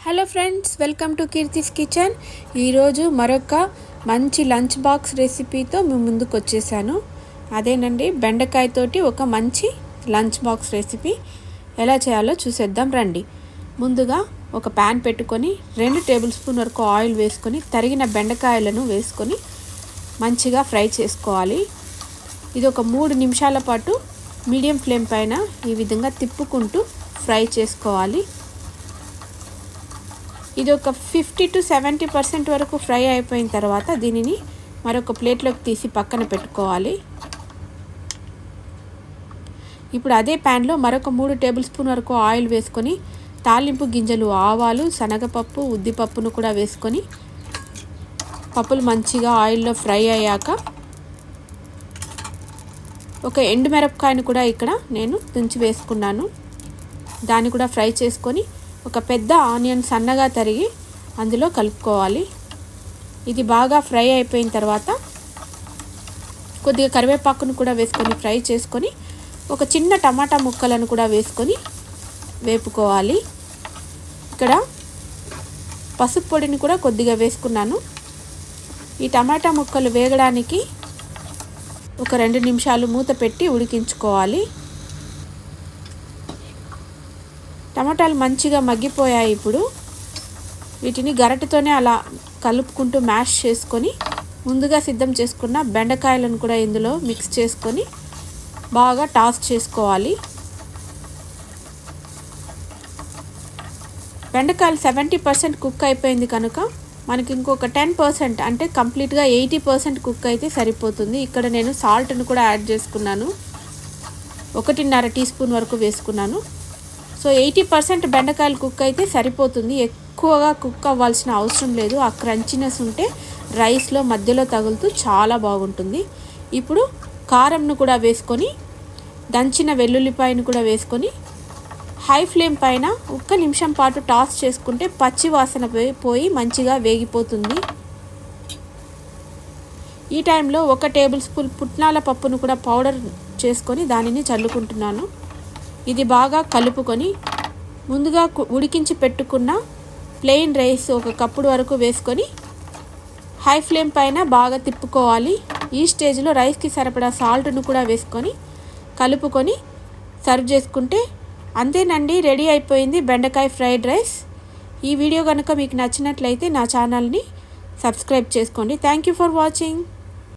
Hello friends, welcome to Keerthi's kitchen. ఈరోజు మరొక మంచి లంచ్ బాక్స్ రెసిపీతో మీ ముందుకు వచ్చేసాను. అదేనండి, బెండకాయతోటి ఒక మంచి లంచ్ బాక్స్ రెసిపీ ఎలా చేయాలో చూసేద్దాం రండి. ముందుగా ఒక ప్యాన్ పెట్టుకొని 2 టేబుల్ స్పూన్ వరకు ఆయిల్ వేసుకొని తరిగిన బెండకాయలను వేసుకొని మంచిగా ఫ్రై చేసుకోవాలి. ఇది ఒక 3 నిమిషాల పాటు మీడియం ఫ్లేమ్ పైన ఈ విధంగా తిప్పుకుంటూ ఫ్రై చేసుకోవాలి. ఇది ఒక 50 to 70% వరకు ఫ్రై అయిపోయిన తర్వాత దీనిని మరొక ప్లేట్లోకి తీసి పక్కన పెట్టుకోవాలి. ఇప్పుడు అదే ప్యాన్లో మరొక 3 టేబుల్ స్పూన్ వరకు ఆయిల్ వేసుకొని తాలింపు గింజలు, ఆవాలు, శనగపప్పు, ఉద్దిపప్పును కూడా వేసుకొని పప్పులు మంచిగా ఆయిల్లో ఫ్రై అయ్యాక ఒక ఎండుమిరపకాయను కూడా ఇక్కడ నేను తుంచి వేసుకున్నాను. దాన్ని కూడా ఫ్రై చేసుకొని ఒక పెద్ద ఆనియన్ సన్నగా తరిగి అందులో కలుపుకోవాలి. ఇది బాగా ఫ్రై అయిపోయిన తర్వాత కొద్దిగా కరివేపాకును కూడా వేసుకొని ఫ్రై చేసుకొని ఒక చిన్న టమాటా ముక్కలను కూడా వేసుకొని వేపుకోవాలి. ఇక్కడ పసుపు పొడిని కూడా కొద్దిగా వేసుకున్నాను. ఈ టమాటా ముక్కలు వేగడానికి ఒక 2 నిమిషాలు మూత పెట్టి ఉడికించుకోవాలి. టమాటాలు మంచిగా మగ్గిపోయాయి. ఇప్పుడు వీటిని గరిటెతోనే అలా కలుపుకుంటూ మ్యాష్ చేసుకొని ముందుగా సిద్ధం చేసుకున్న బెండకాయలను కూడా ఇందులో మిక్స్ చేసుకొని బాగా టాస్ చేసుకోవాలి. బెండకాయలు 70% కుక్ అయిపోయింది కనుక మనకి ఇంకొక 10% అంటే కంప్లీట్గా 80% కుక్ అయితే సరిపోతుంది. ఇక్కడ నేను సాల్ట్ను కూడా యాడ్ చేసుకున్నాను. 1.5 టీ స్పూన్ వరకు వేసుకున్నాను. సో 80% బెండకాయలు కుక్ అయితే సరిపోతుంది. ఎక్కువగా కుక్ అవ్వాల్సిన అవసరం లేదు. ఆ క్రంచినెస్ ఉంటే రైస్లో మధ్యలో తగులుతూ చాలా బాగుంటుంది. ఇప్పుడు కారంను కూడా వేసుకొని దంచిన వెల్లుల్లిపాయను కూడా వేసుకొని హై ఫ్లేమ్ పైన 1 నిమిషం పాటు టాస్ చేసుకుంటే పచ్చి వాసన పోయి మంచిగా వేగిపోతుంది. ఈ టైంలో 1 టేబుల్ స్పూన్ పుట్నాల పప్పును కూడా పౌడర్ చేసుకొని దానిని చల్లుకుంటున్నాను. ఇది బాగా కలుపుకొని ముందుగా ఉడికించి పెట్టుకున్న ప్లెయిన్ రైస్ 1 కప్పుడు వరకు వేసుకొని హై ఫ్లేమ్ పైన బాగా తిప్పుకోవాలి. ఈ స్టేజ్లో రైస్కి సరిపడా సాల్ట్ను కూడా వేసుకొని కలుపుకొని సర్వ్ చేసుకుంటే అంతేనండి, రెడీ అయిపోయింది బెండకాయ ఫ్రైడ్ రైస్. ఈ వీడియో కనుక మీకు నచ్చినట్లయితే నా ఛానల్ని సబ్స్క్రైబ్ చేసుకోండి. Thank you for watching.